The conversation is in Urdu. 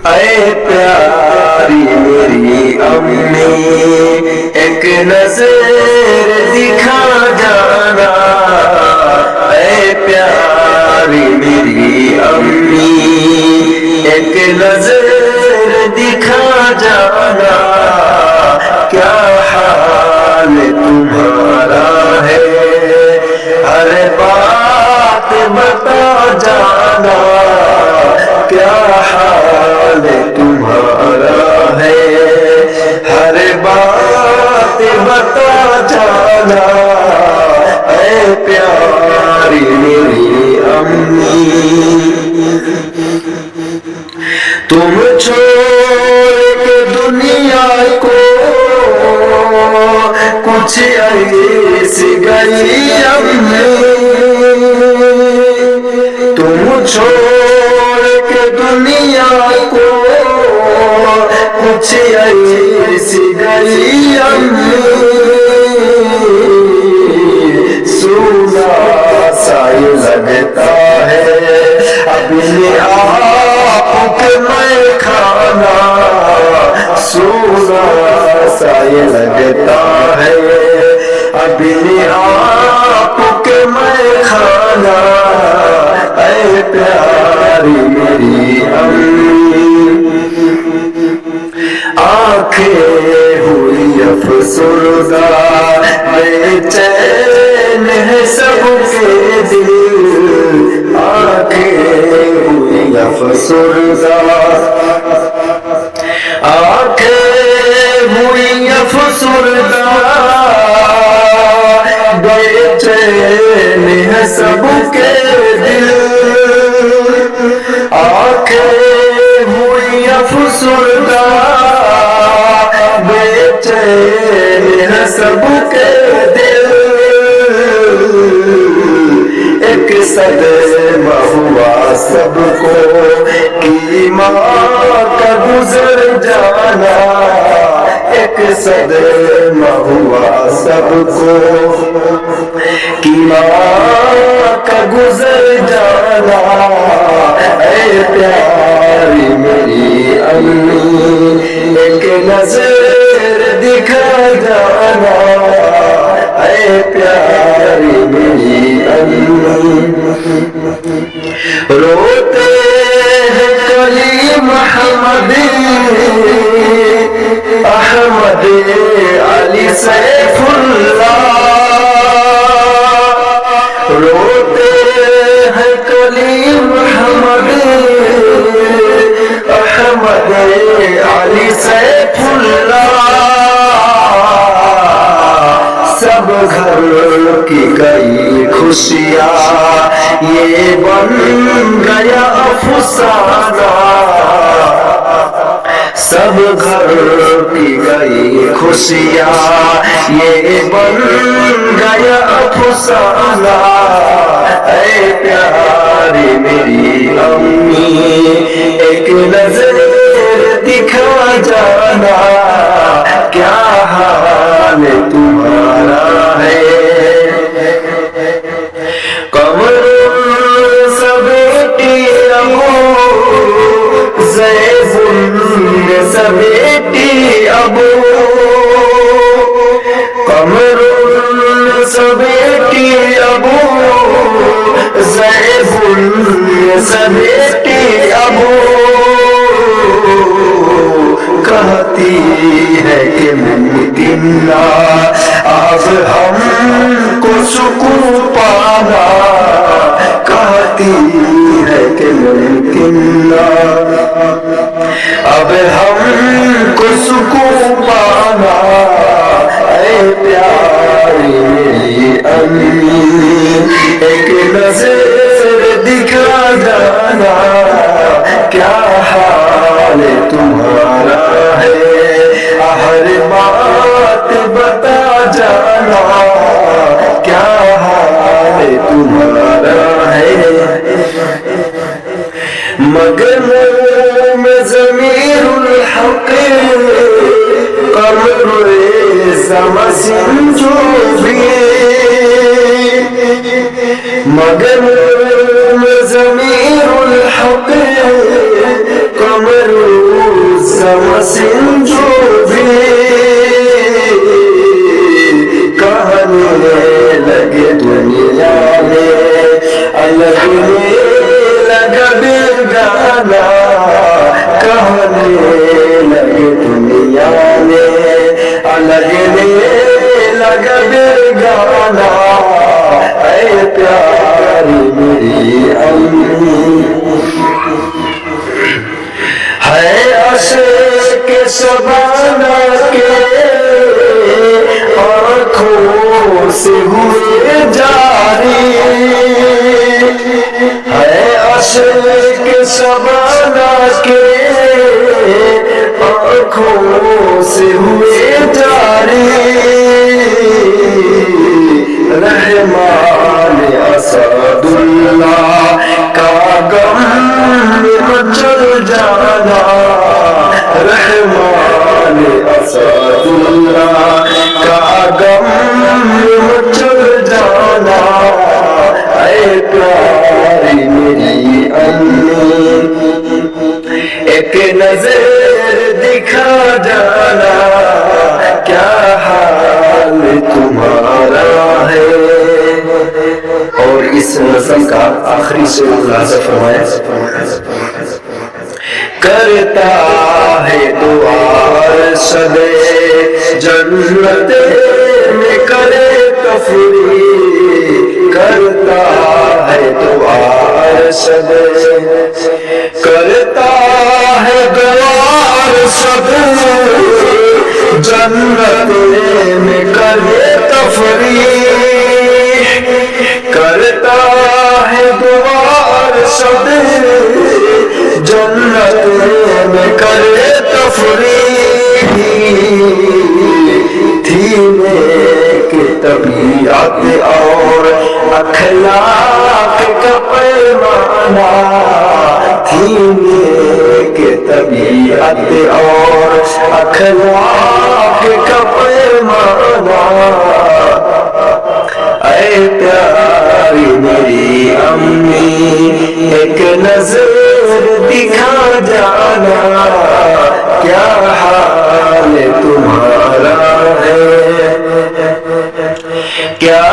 اے پیاری میری امی ایک نظر دکھا جانا، اے پیاری میری امی ایک نظر دکھا جانا، کیا حال تمہارا ہے ہر بات بتا جانا، کیا حال تمہارا ہے ہر بات بتا جانا، اے پیاری میری امی۔ تم چھوڑ کے دنیا کو کچھ ایسی گئی امی، تم چھوڑ کے دنیا کو کچھ ایسی گئی امی، سونا سا یہ لگتا ہے اپنے آپ کے میں کھانا، سونا سا یہ لگتا ہے اپنے آپ کے میں کھانا، اے پیاری میری امی۔ آنکھیں ہوئی افسردہ بے چین ہے سب کے دل، آنکھیں ہوئی افسردہ، آنکھیں ہوئی افسردہ بے چین ہے سب کے دل، آنکھیں ہوئی افسردہ بے چین ہے سب کے دل، ایک صدمہ ہوا سب کو کہ ماں کا گزر جانا، ایک صدمہ ہوا سب کو کہ ماں کا گزر جانا، اے پیاری میری امی ایک نظر دکھا جانا، اے پیاری میری امی۔ روتے ہیں کلیم احمد احمد علی سیف اللہ، روتے ہیں کلیم احمد احمد علی سیف اللہ، سب گھر کی کئی خوشیاں یہ بن گیا افسانہ، سب گھر کی گئی خوشیاں یہ بن گیا افسانہ، اے پیاری میری امی ایک نظر دکھا جانا، کیا حال تمہارا ہے، قمر سبیٹی ابو زیب سبیٹی ابو، قمر سبیٹی ابو زیب سبیٹی ابو، کہتی ہے کہ ممکن نہ اب ہم کو سکون پانا، کہتی ہے کہ ممکن نہ اب ہم کو سکون پانا، اے پیاری میری امی ایک نظر دکھا جانا، کیا حال تمہارا ہے ہر بات بتا جانا، کیا حال تمہارا ہے، مغموم ضمیر الحق قمر زمسن جو بھی، مغموم ضمیر الحق قمر حسین جو بھی کہنے لگے دنیا میں، لگنے لگا بیگانہ، کہنے لگے دنیا میں، لگنے لگا بیگانہ، اے پیاری میری امی، ہے عشق شبانہ کے آنکھوں سے ہوئے جاری، ہے عشق شبانہ کے آنکھوں سے ہوئے جاری، رحمان اسد اللہ کا غم میں مچل جانا، رحمان اسد اللہ کا غم میں مچل جانا، اے پیاری میری امی، ایک نظر دکھا جانا، کیا حال تمہارا ہے۔ اور اس نظم کا آخری سے خلاصہ فرمایا، کرتا ہے دعا ارشد جنت میں کرے تفریح، کرتا ہے دعا ارشد، کرتا ہے دعا ارشد جنت میں کرے تفریح، کرتا ہے دعا ارشد جنت میں کرے تفریح، تھی نیک طبیعت اور اخلاق کا پیمانہ، تھی نیک طبیعت اور اخلاق کا پیمانہ، اے پیاری میری امی، ایک نظر دکھا جانا، کیا حال تمہارا ہے، کیا